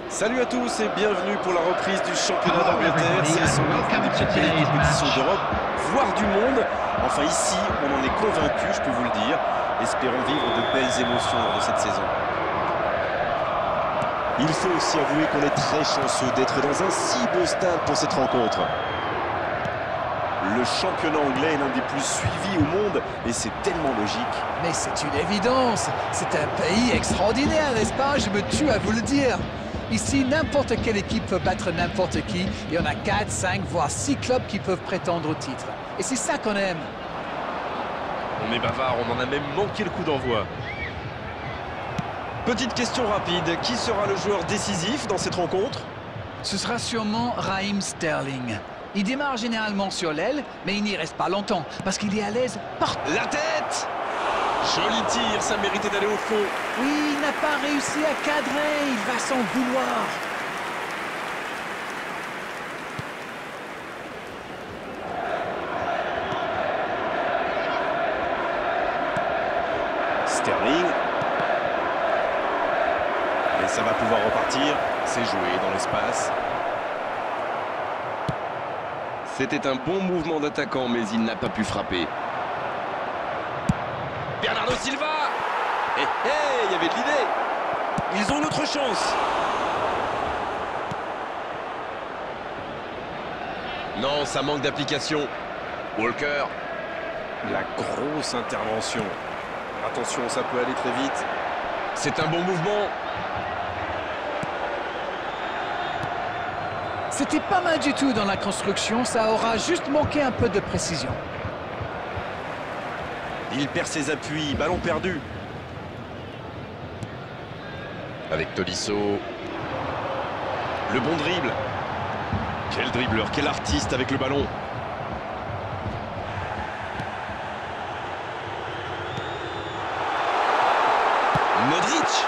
Salut à tous et bienvenue pour la reprise du championnat d'Angleterre. C'est sans doute une des plus belles compétitions d'Europe, voire du monde. Enfin ici, on en est convaincu, je peux vous le dire. Espérons vivre de belles émotions lors de cette saison. Il faut aussi avouer qu'on est très chanceux d'être dans un si beau stade pour cette rencontre. Le championnat anglais est l'un des plus suivis au monde et c'est tellement logique. Mais c'est une évidence. C'est un pays extraordinaire, n'est-ce pas? Je me tue à vous le dire. Ici, n'importe quelle équipe peut battre n'importe qui. Il y en a 4, 5, voire 6 clubs qui peuvent prétendre au titre. Et c'est ça qu'on aime. On est bavard, on en a même manqué le coup d'envoi. Petite question rapide, qui sera le joueur décisif dans cette rencontre? Ce sera sûrement Raheem Sterling. Il démarre généralement sur l'aile, mais il n'y reste pas longtemps, parce qu'il est à l'aise partout. La tête! Joli tir, ça méritait d'aller au fond. Oui, il n'a pas réussi à cadrer, il va s'en vouloir. Sterling. Et ça va pouvoir repartir. C'est joué dans l'espace. C'était un bon mouvement d'attaquant, mais il n'a pas pu frapper. Bernardo Silva! Il y avait de l'idée. Ils ont une autre chance. Non, ça manque d'application. Walker. La grosse intervention. Attention, ça peut aller très vite. C'est un bon mouvement. C'était pas mal du tout dans la construction, ça aura juste manqué un peu de précision. Il perd ses appuis, ballon perdu. Avec Tolisso. Le bon dribble. Quel dribbleur, quel artiste avec le ballon. Modric.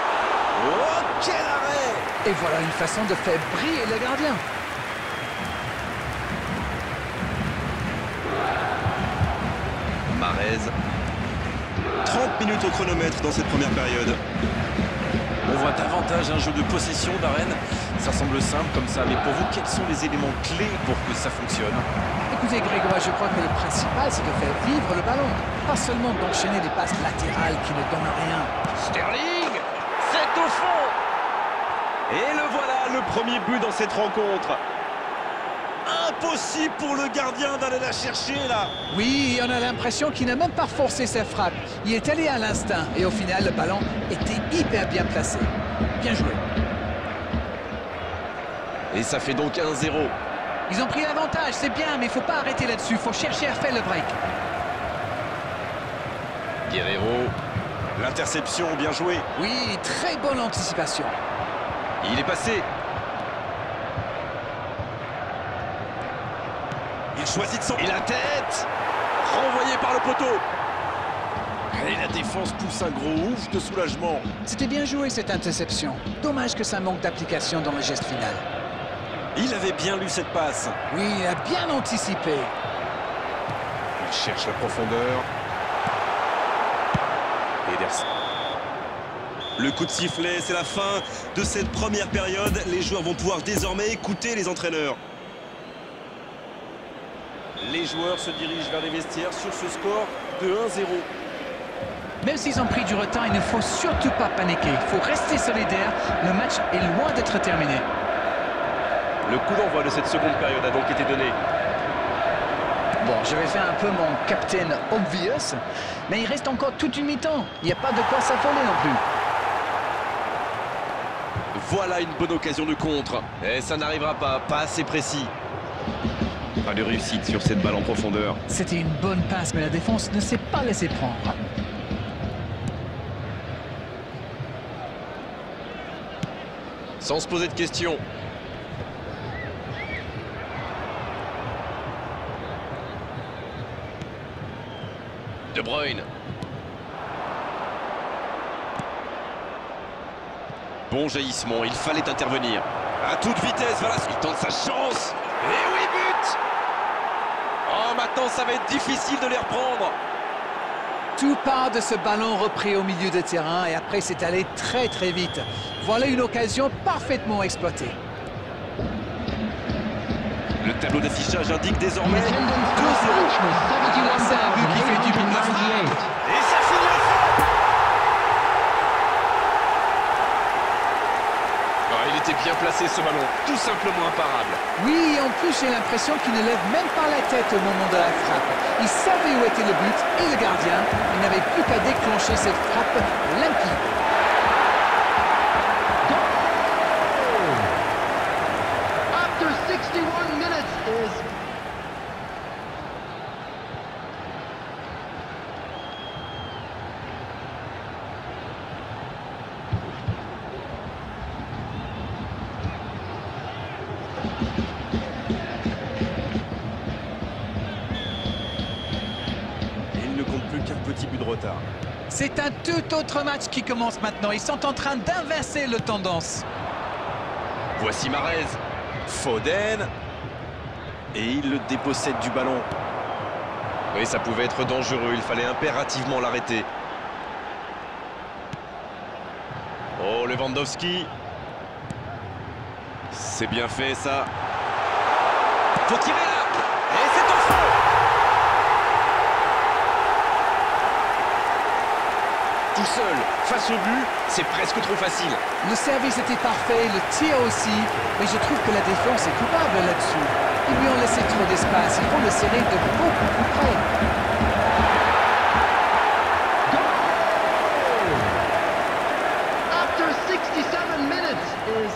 Oh, quel arrêt! Et voilà une façon de faire briller le gardien. Mahrez. 30 minutes au chronomètre dans cette première période. On voit davantage un jeu de possession d'Arène. Ça semble simple comme ça, mais pour vous, quels sont les éléments clés pour que ça fonctionne? Écoutez Grégoire, je crois que le principal c'est de faire vivre le ballon. Pas seulement d'enchaîner des passes latérales qui ne donnent rien. Sterling, c'est au fond. Et le voilà, le premier but dans cette rencontre. Impossible pour le gardien d'aller la chercher là. Oui, on a l'impression qu'il n'a même pas forcé sa frappe. Il est allé à l'instinct et au final le ballon était hyper bien placé. Bien joué. Et ça fait donc 1-0. Ils ont pris l'avantage, c'est bien, mais il ne faut pas arrêter là-dessus. Il faut chercher à faire le break. Guerreiro. L'interception, bien joué. Oui, très bonne anticipation. Il est passé. Il choisit de son... Et la tête! Renvoyé par le poteau. Et la défense pousse un gros ouf de soulagement. C'était bien joué cette interception. Dommage que ça manque d'application dans le geste final. Il avait bien lu cette passe. Oui, il a bien anticipé. Il cherche la profondeur. Ederson. Le coup de sifflet, c'est la fin de cette première période. Les joueurs vont pouvoir désormais écouter les entraîneurs. Les joueurs se dirigent vers les vestiaires sur ce score de 1-0. Même s'ils ont pris du retard, il ne faut surtout pas paniquer. Il faut rester solidaire. Le match est loin d'être terminé. Le coup d'envoi de cette seconde période a donc été donné. Bon, je vais faire un peu mon captain obvious, mais il reste encore toute une mi-temps. Il n'y a pas de quoi s'affoler non plus. Voilà une bonne occasion de contre. Et ça n'arrivera pas assez précis. Pas de réussite sur cette balle en profondeur. C'était une bonne passe, mais la défense ne s'est pas laissée prendre. Sans se poser de questions. De Bruyne. Bon jaillissement, il fallait intervenir. À toute vitesse, voilà, il tente sa chance. Et oui, but! Oh, maintenant, ça va être difficile de les reprendre. Tout part de ce ballon repris au milieu de terrain et après c'est allé très très vite. Voilà une occasion parfaitement exploitée. Le tableau d'affichage indique désormais 2-0. C'est un but qui fait du bien. Et ça finit au fond. Il était bien placé ce ballon, tout simplement imparable. Oui, en plus j'ai l'impression qu'il ne lève même pas la tête au moment de la frappe. Il savait où était le but et le gardien. Il n'avait plus qu'à déclencher cette frappe limpide. After 61 minutes is Il ne compte plus qu'un petit but de retard. C'est un tout autre match qui commence maintenant. Ils sont en train d'inverser le tendance. Voici Mahrez. Foden. Et il le dépossède du ballon. Oui, ça pouvait être dangereux. Il fallait impérativement l'arrêter. Oh, Lewandowski. C'est bien fait, ça. Faut tirer là. Et c'est au fond. Tout seul, face au but, c'est presque trop facile. Le service était parfait, le tir aussi, mais je trouve que la défense est coupable là-dessus. Ils lui ont laissé trop d'espace, il faut le serrer de beaucoup plus près. after 67 minutes is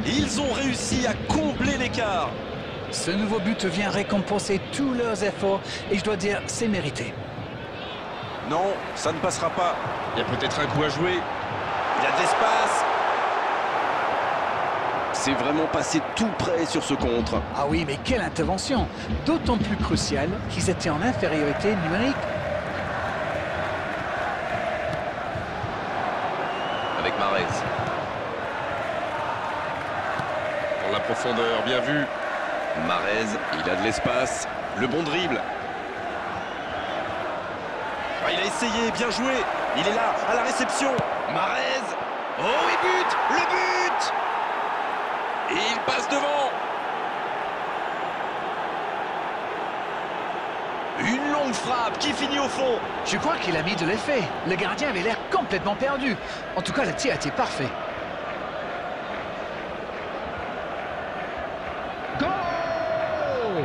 Ils ont réussi à combler l'écart. Ce nouveau but vient récompenser tous leurs efforts et je dois dire, c'est mérité. Non, ça ne passera pas. Il y a peut-être un coup à jouer. Il y a de l'espace. C'est vraiment passé tout près sur ce contre. Ah oui, mais quelle intervention! D'autant plus cruciale qu'ils étaient en infériorité numérique. Avec Mahrez. Dans la profondeur, bien vu. Mahrez, il a de l'espace. Le bon dribble. Ah, il a essayé, bien joué. Il est là, à la réception. Mahrez. Oh, il bute. Le but. Et il passe devant. Une longue frappe qui finit au fond. Je crois qu'il a mis de l'effet. Le gardien avait l'air complètement perdu. En tout cas, le tir était parfait. goal!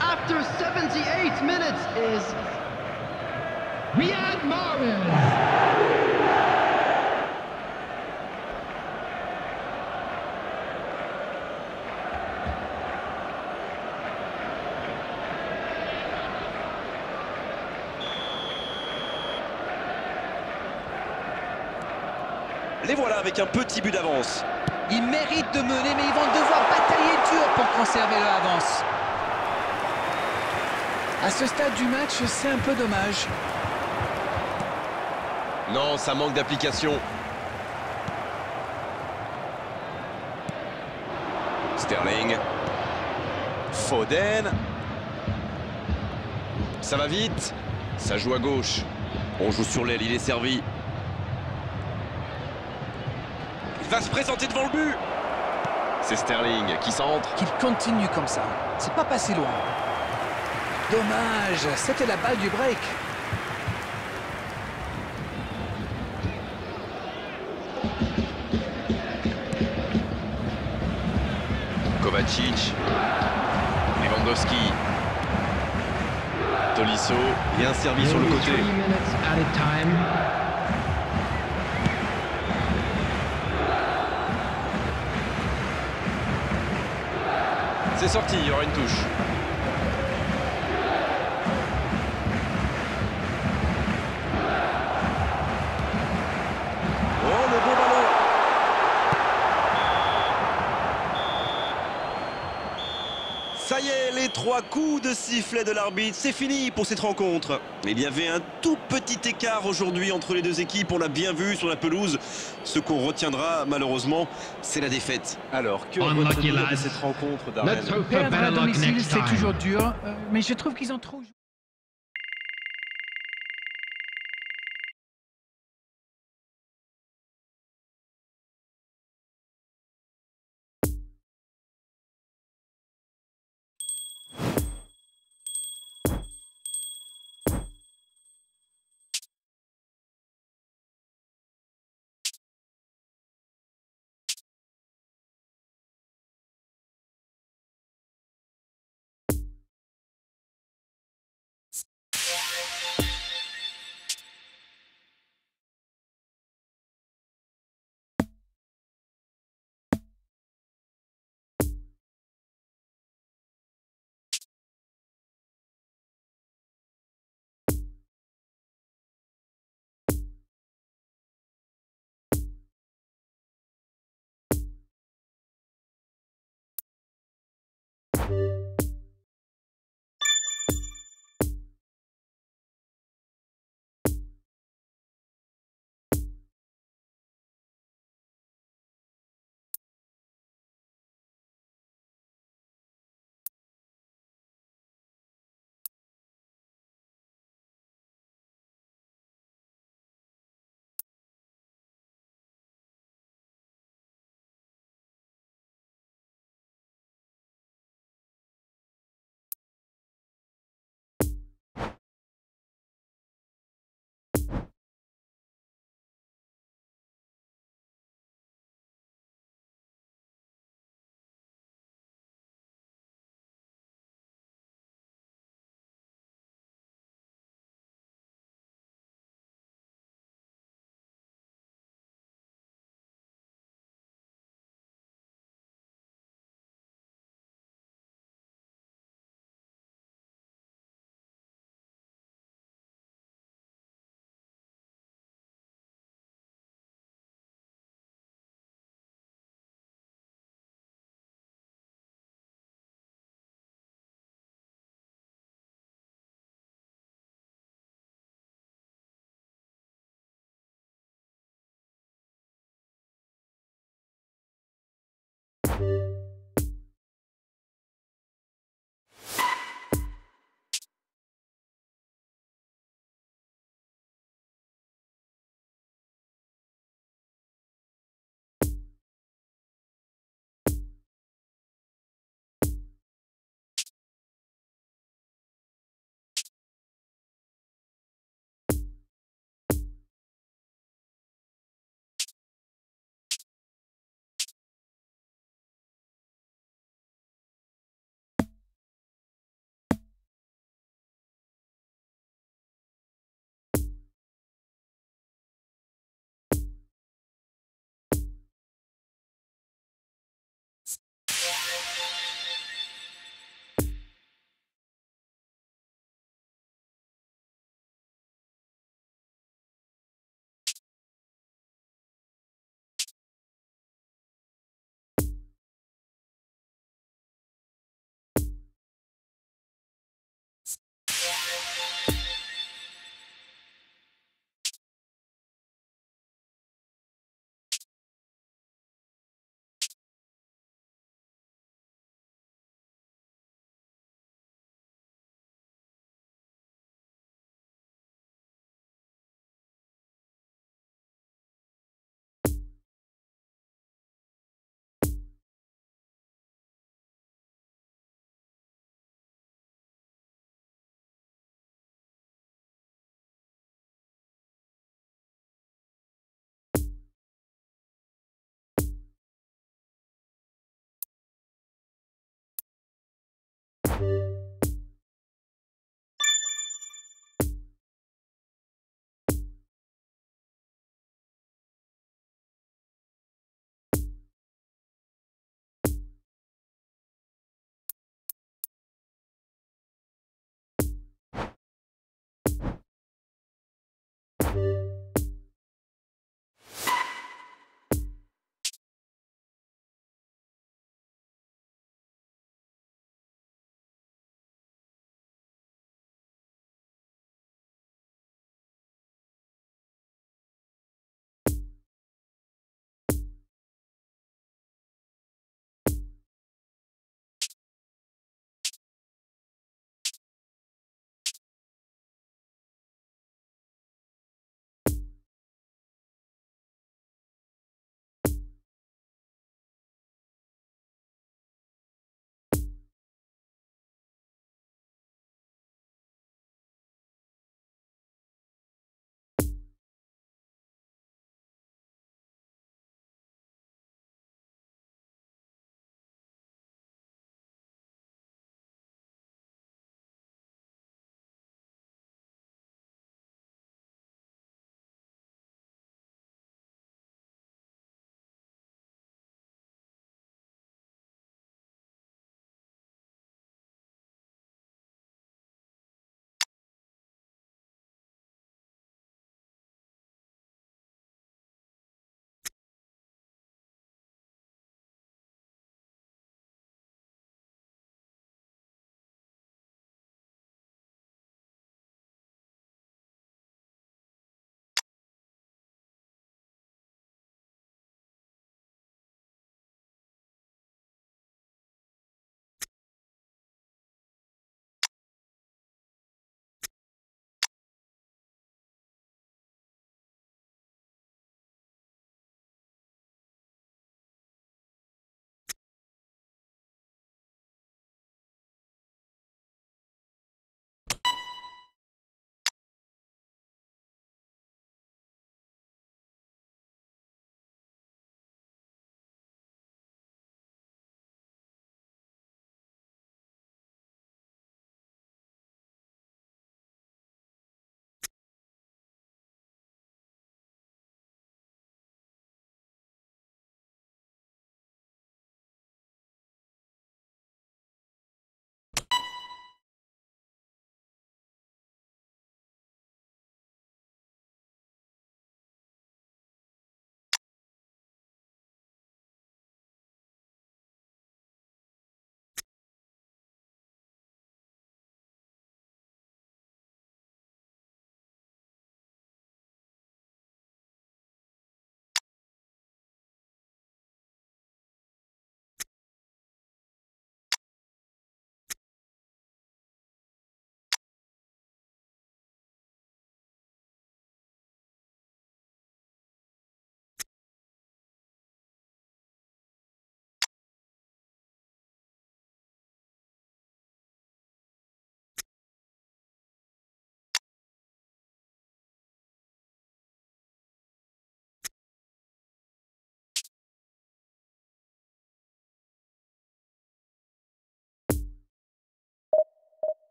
After 78 minutes is Riyad Mahrez. Les voilà avec un petit but d'avance. Ils méritent de mener, mais ils vont devoir batailler dur pour conserver leur avance. À ce stade du match, c'est un peu dommage. Non, ça manque d'application. Sterling. Foden. Ça va vite. Ça joue à gauche. On joue sur l'aile, il est servi. Il va se présenter devant le but. C'est Sterling qui centre. Qu'il continue comme ça. C'est pas passé loin. Dommage, c'était la balle du break. Kovacic. Lewandowski. Tolisso. Bien servi sur le côté. 3 minutes added time. C'est sorti, il y aura une touche. Oh, le beau ballon. Ça y est, les 3 coups de sifflet de l'arbitre, c'est fini pour cette rencontre. Il y avait un tout petit écart aujourd'hui entre les deux équipes, on l'a bien vu sur la pelouse. Ce qu'on retiendra malheureusement, c'est la défaite. Alors, que retenir de cette rencontre, Darren? Let's hope for Perdre à better luck domicile, next c'est time. toujours dur, mais je trouve qu'ils ont trop joué.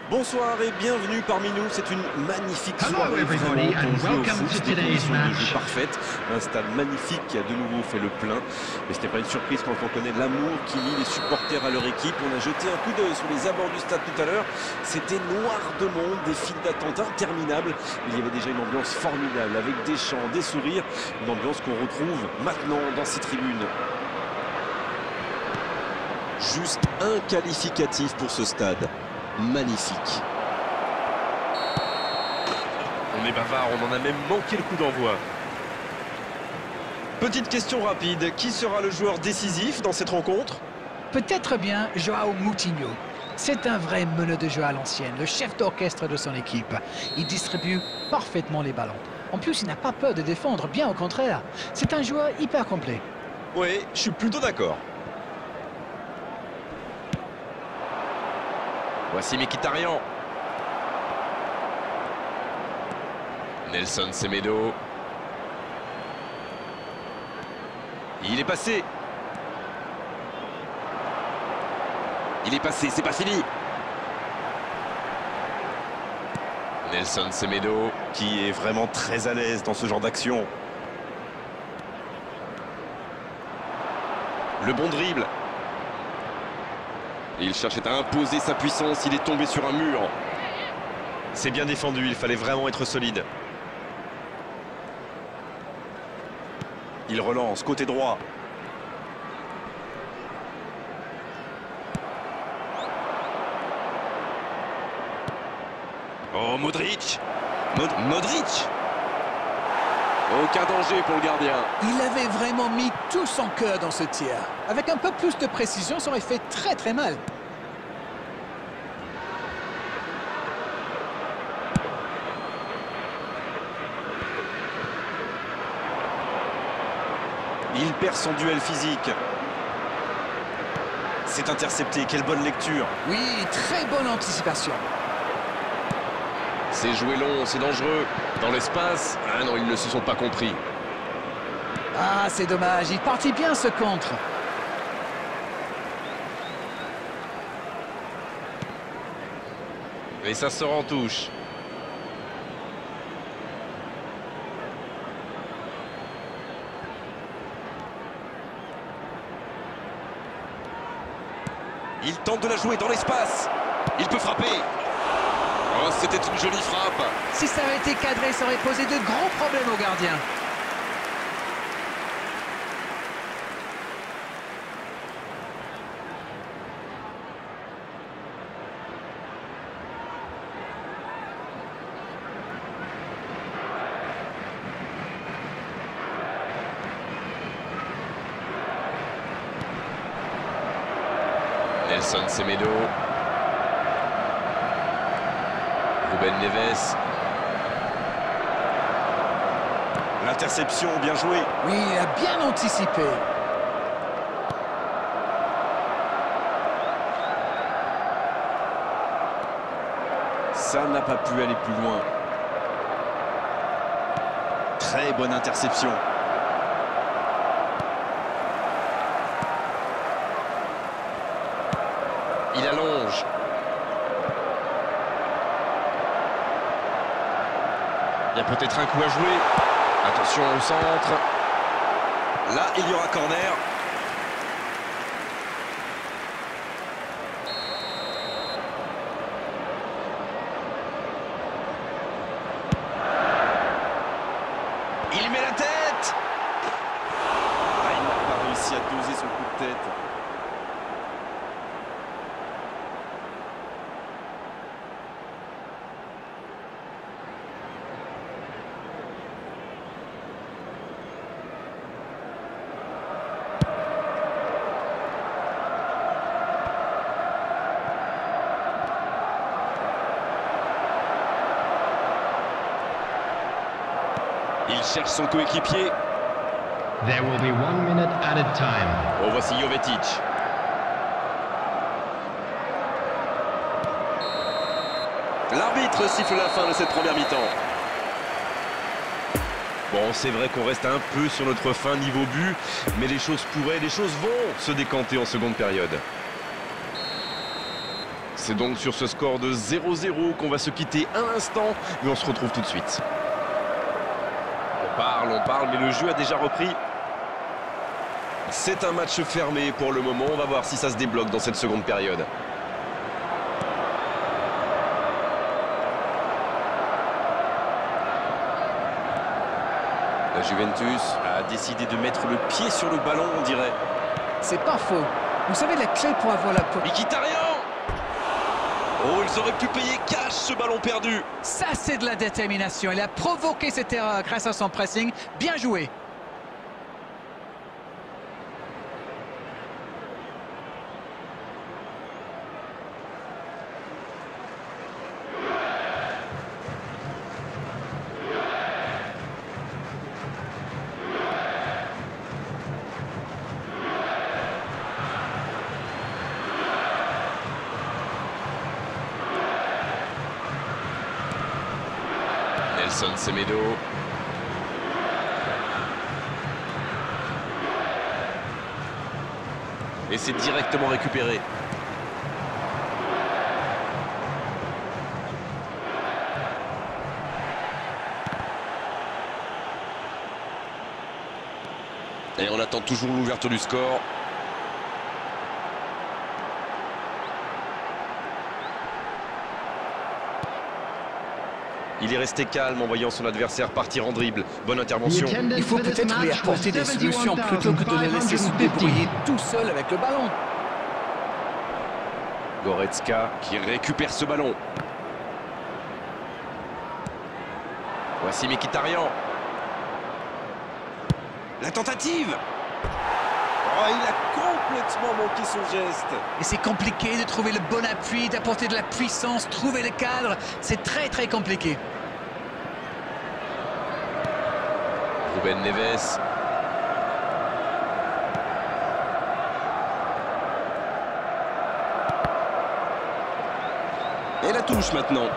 Bonsoir et bienvenue parmi nous. C'est une magnifique Hello soirée everybody vraiment and pour jouer au welcome foot, to des today's conditions de match. jeu parfaites, un stade magnifique qui a de nouveau fait le plein. Mais ce n'est pas une surprise quand on connaît l'amour qui lie les supporters à leur équipe. On a jeté un coup d'œil sur les abords du stade tout à l'heure. C'était noir de monde, des files d'attente interminables. Il y avait déjà une ambiance formidable avec des chants, des sourires, une ambiance qu'on retrouve maintenant dans ces tribunes. Juste un qualificatif pour ce stade. Magnifique. On est bavard, on en a même manqué le coup d'envoi. Petite question rapide, qui sera le joueur décisif dans cette rencontre? Peut-être bien Joao Moutinho. C'est un vrai meneur de jeu à l'ancienne, le chef d'orchestre de son équipe. Il distribue parfaitement les ballons. En plus, il n'a pas peur de défendre, bien au contraire. C'est un joueur hyper complet. Oui, je suis plutôt d'accord. Voici Mkhitaryan. Nelson Semedo. Il est passé. Il est passé, c'est pas fini. Nelson Semedo, qui est vraiment très à l'aise dans ce genre d'action. Le bon dribble. Il cherchait à imposer sa puissance, il est tombé sur un mur. C'est bien défendu, il fallait vraiment être solide. Il relance, côté droit. Oh, Modric. Modric. Aucun danger pour le gardien. Il avait vraiment mis tout son cœur dans ce tir. Avec un peu plus de précision, ça aurait fait très très mal. Il perd son duel physique. C'est intercepté, quelle bonne lecture. Oui, très bonne anticipation. C'est joué long, c'est dangereux. Dans l'espace, ah non, ils ne se sont pas compris. Ah, c'est dommage, il partit bien ce contre. Et ça sort en touche. Il tente de la jouer dans l'espace. Il peut frapper. Oh, c'était une jolie frappe. Si ça avait été cadré, ça aurait posé de gros problèmes au gardien. Nelson Semedo. Ruben Neves. L'interception, bien joué. Oui, il a bien anticipé. Ça n'a pas pu aller plus loin. Très bonne interception. Il allonge. Il y a peut-être un coup à jouer. Attention au centre. Là, il y aura corner. Il met la tête. Ah, il n'a pas réussi à doser son coup de tête. Il cherche son coéquipier. There will be 1 minute added time. Oh, voici Jovetic. L'arbitre siffle la fin de cette première mi-temps. Bon, c'est vrai qu'on reste un peu sur notre fin niveau but, mais les choses vont se décanter en seconde période. C'est donc sur ce score de 0-0 qu'on va se quitter un instant, mais on se retrouve tout de suite. On parle, mais le jeu a déjà repris. C'est un match fermé pour le moment. On va voir si ça se débloque dans cette seconde période. La Juventus a décidé de mettre le pied sur le ballon, on dirait. C'est pas faux. Vous savez, la clé pour avoir la... Mkhitaryan! Oh, ils auraient pu payer cash ce ballon perdu. Ça, c'est de la détermination. Il a provoqué cette erreur grâce à son pressing. Bien joué. Nelson Semedo. Et c'est directement récupéré. Et on attend toujours l'ouverture du score. Il est resté calme en voyant son adversaire partir en dribble. Bonne intervention. Il faut peut-être lui apporter des solutions plutôt que de les laisser se débrouiller tout seul avec le ballon. Goretzka qui récupère ce ballon. Voici Mkhitaryan. La tentative. Oh, il a complètement manqué son geste. Et c'est compliqué de trouver le bon appui, d'apporter de la puissance, trouver le cadre. C'est très compliqué. Ruben Neves. Et la touche maintenant.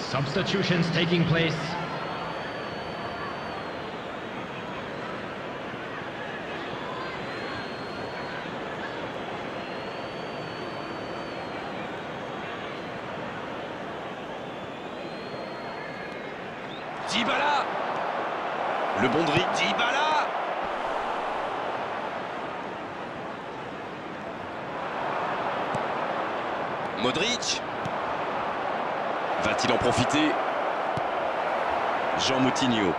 Substitutions taking place. Dybala. Le bon dribble. Dybala. Modric. Va-t-il en profiter? Jean Moutinho.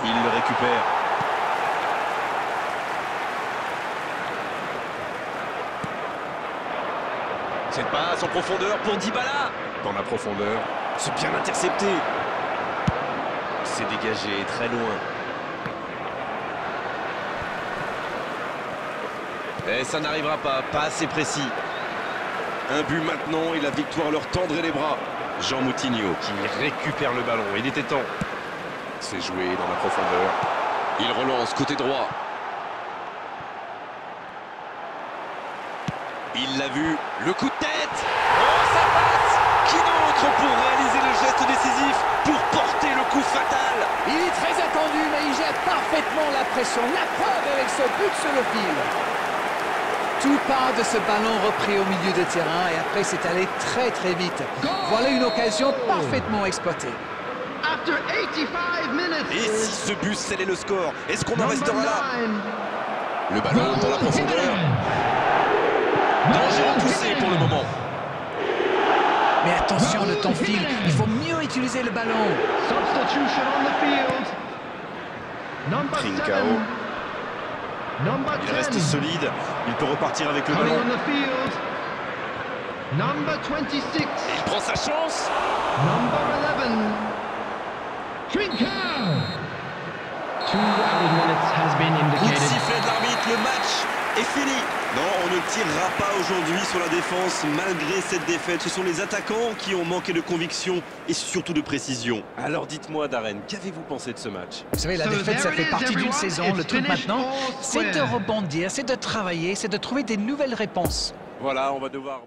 Il le récupère. Cette passe en profondeur pour Dybala. Dans la profondeur. C'est bien intercepté. C'est dégagé très loin. Et ça n'arrivera pas assez précis. Un but maintenant et la victoire leur tendrait les bras. Jean Moutinho qui récupère le ballon. Il était temps. C'est joué dans la profondeur. Il relance côté droit. Il l'a vu. Le coup de tête. Oh, ça passe. Qui d'autre pour réaliser le geste pression, la preuve avec ce but sur le fil. Tout part de ce ballon repris au milieu de terrain et après c'est allé très très vite. Voilà une occasion parfaitement exploitée. Et si ce but scellait le score, est-ce qu'on en restera là? Le ballon dans la profondeur. Danger repoussé pour le moment. Mais attention, le temps file. Il faut mieux utiliser le ballon. Trincao. Il reste solide. Il peut repartir avec le ballon. Et il prend sa chance. Coup de sifflet de l'arbitre, le match est fini. Non, on ne tirera pas aujourd'hui sur la défense malgré cette défaite. Ce sont les attaquants qui ont manqué de conviction et surtout de précision. Alors dites-moi, Darren, qu'avez-vous pensé de ce match? Vous savez, la défaite, ça fait partie d'une saison. Le truc maintenant, c'est de rebondir, c'est de travailler, c'est de trouver des nouvelles réponses. Voilà, on va devoir...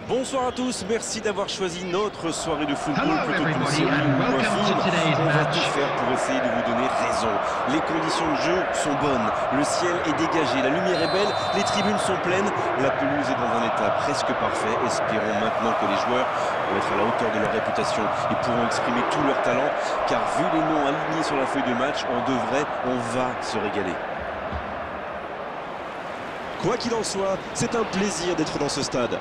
Bonsoir à tous, merci d'avoir choisi notre soirée de football plutôt qu'une série ou un film. On va tout faire pour essayer de vous donner raison. Les conditions de jeu sont bonnes, le ciel est dégagé, la lumière est belle, les tribunes sont pleines, la pelouse est dans un état presque parfait. Espérons maintenant que les joueurs vont être à la hauteur de leur réputation et pourront exprimer tout leur talent, car vu les noms alignés sur la feuille de match, on va se régaler. Quoi qu'il en soit, c'est un plaisir d'être dans ce stade.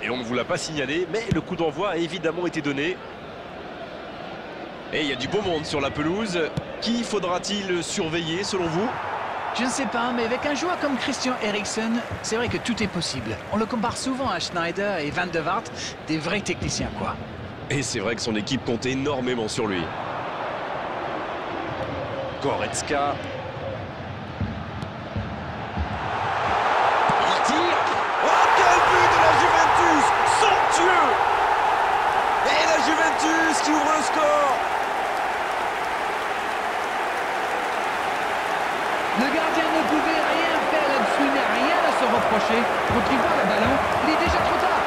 Et on ne vous l'a pas signalé, mais le coup d'envoi a évidemment été donné. Et il y a du beau monde sur la pelouse. Qui faudra-t-il surveiller selon vous? Je ne sais pas, mais avec un joueur comme Christian Eriksen, c'est vrai que tout est possible. On le compare souvent à Schneider et Van de Vaart, des vrais techniciens quoi. Et c'est vrai que son équipe compte énormément sur lui. Goretzka. Et la Juventus qui ouvre le score. Le gardien ne pouvait rien faire là-dessus, mais rien à se reprocher. Quand il voit le ballon, il est déjà trop tard.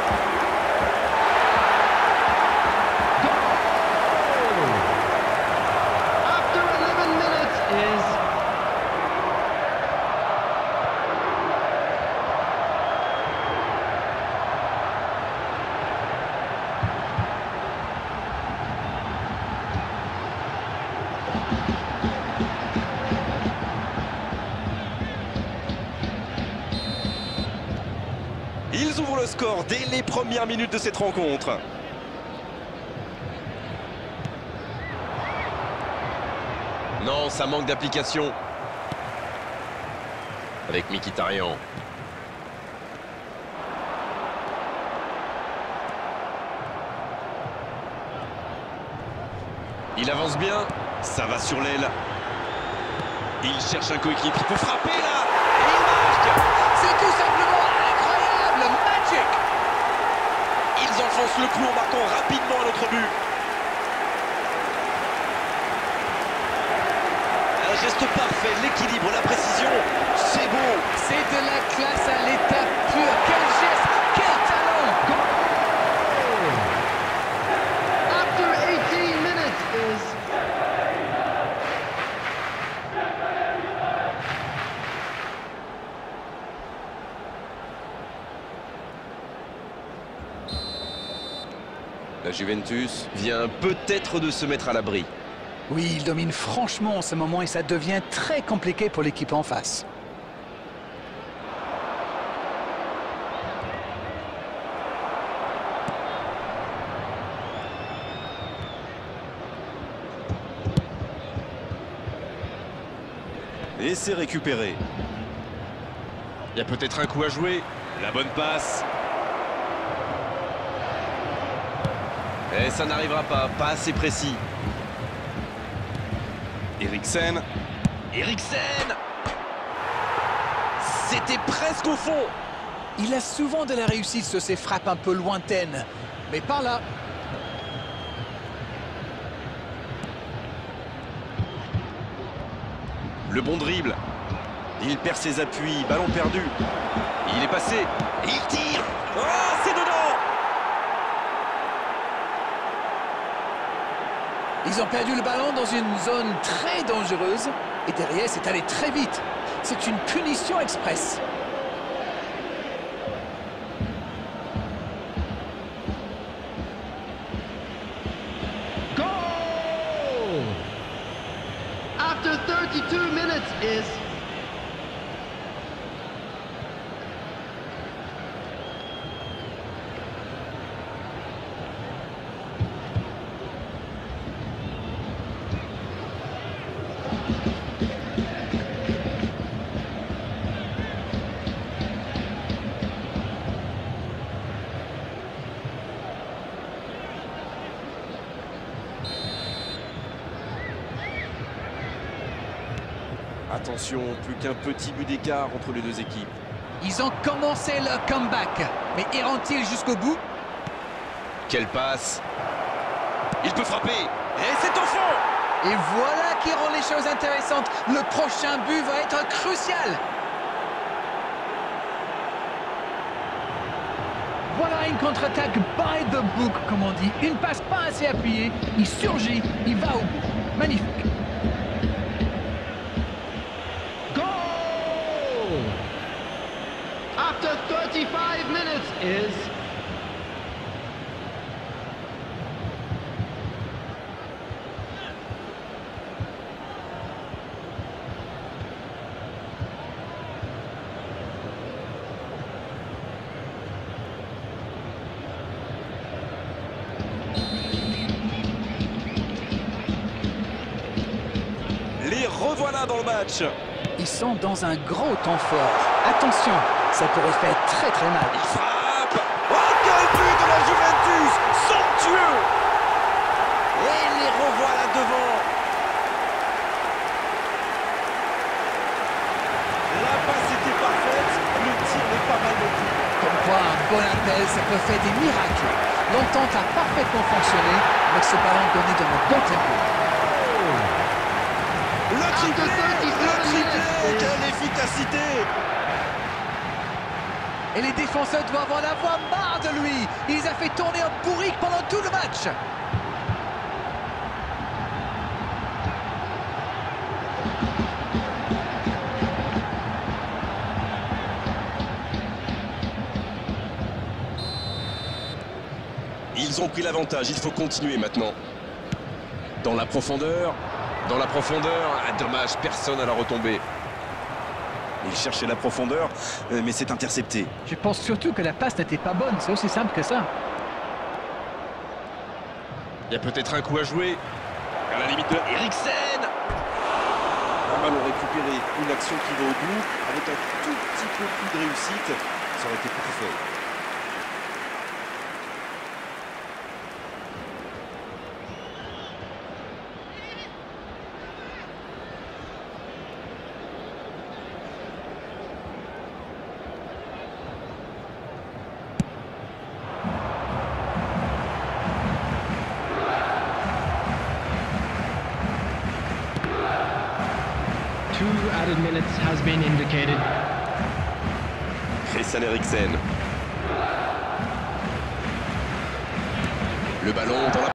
After 11 minutes is score dès les premières minutes de cette rencontre. Non, ça manque d'application. Avec Mkhitaryan. Il avance bien. Ça va sur l'aile. Il cherche un coéquipier. Il peut frapper là. Et il marque. C'est tout simplement incroyable, magic. Ils enfoncent le clou en marquant rapidement un autre but. Un geste parfait, l'équilibre, la précision. C'est beau. C'est de la classe à l'état pur. Quel geste, quel talent. After 18 minutes is... La Juventus vient peut-être de se mettre à l'abri. Oui, il domine franchement en ce moment et ça devient très compliqué pour l'équipe en face. Et c'est récupéré. Il y a peut-être un coup à jouer. La bonne passe. Et ça n'arrivera pas assez précis. Eriksen. Eriksen. C'était presque au fond. Il a souvent de la réussite sur ses frappes un peu lointaines. Mais par là. Le bon dribble. Il perd ses appuis. Ballon perdu. Il est passé. Et il tire. Oh, c'est dedans. Ils ont perdu le ballon dans une zone très dangereuse. Et derrière, c'est allé très vite. C'est une punition express. Goal! After 32 minutes is... Attention, plus qu'un petit but d'écart entre les deux équipes. Ils ont commencé leur comeback. Mais iront-ils jusqu'au bout? Quelle passe. Il peut frapper. Et c'est au fond. Et voilà qui rend les choses intéressantes. Le prochain but va être crucial. Voilà une contre-attaque by the book, comme on dit. Une passe pas assez appuyée. Il surgit, il va au bout. Magnifique. Goal! After 35 minutes is... Les revoilà dans le match. Ils sont dans un gros temps fort. Attention, ça pourrait faire très très mal. Il frappe. Oh, quel but de la Juventus. Somptueux. Et les revoilà devant. La passe était parfaite. Le tir n'est pas mal non plus. Comme quoi, un bon appel, ça peut faire des miracles. L'entente a parfaitement fonctionné avec ce ballon donné dans le bon tempo. Le triplé. Quelle efficacité. Et les défenseurs doivent en avoir marre de lui. Il les a fait tourner en bourrique pendant tout le match. Ils ont pris l'avantage, il faut continuer maintenant. Dans la profondeur, ah, dommage, personne à la retombée. Il cherchait la profondeur, mais c'est intercepté. Je pense surtout que la passe n'était pas bonne, c'est aussi simple que ça. Il y a peut-être un coup à jouer. À la limite de Eriksen. Un ballon récupéré, une action qui va au bout. Avec un tout petit peu plus de réussite, ça aurait été plus fait. Two added minutes has been indicated. Christian Eriksen. Le ballon dans la